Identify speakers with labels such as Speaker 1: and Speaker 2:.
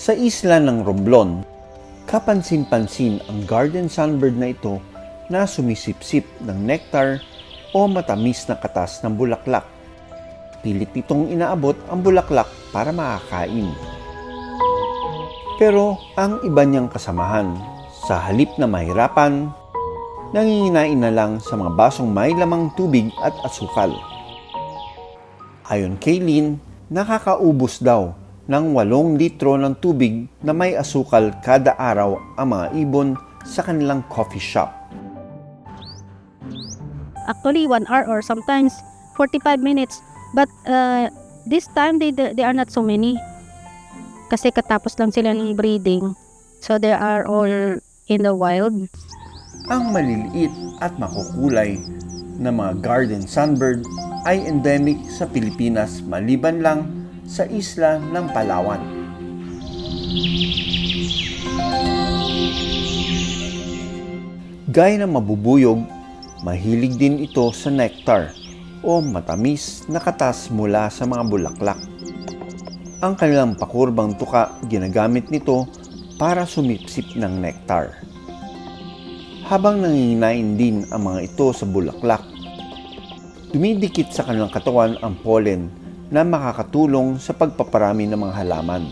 Speaker 1: Sa isla ng Romblon, kapansin-pansin ang garden sunbird na ito na sumisipsip ng nectar o matamis na katas ng bulaklak. Pilit nitong inaabot ang bulaklak para makakain. Pero ang iba niyang kasamahan, sa halip na mahirapan, nanginginain na lang sa mga basong may lamang tubig at asukal. Ayon kay Lynn, nakakaubos daw ng 8 litro ng tubig na may asukal kada araw ang mga ibon sa kanilang coffee shop.
Speaker 2: Actually, 1 hour or sometimes 45 minutes. But this time, they are not so many. Kasi katapos lang sila ng breeding. So, they are all in the wild.
Speaker 1: Ang maliliit at makukulay na mga garden sunbird ay endemic sa Pilipinas maliban lang sa isla ng Palawan. Gaya ng mabubuyog, mahilig din ito sa nectar o matamis na katas mula sa mga bulaklak. Ang kanilang pakurbang tuka ginagamit nito para sumipsip ng nectar. Habang nanginginain din ang mga ito sa bulaklak, dumidikit sa kanilang katawan ang pollen na makakatulong sa pagpaparami ng mga halaman.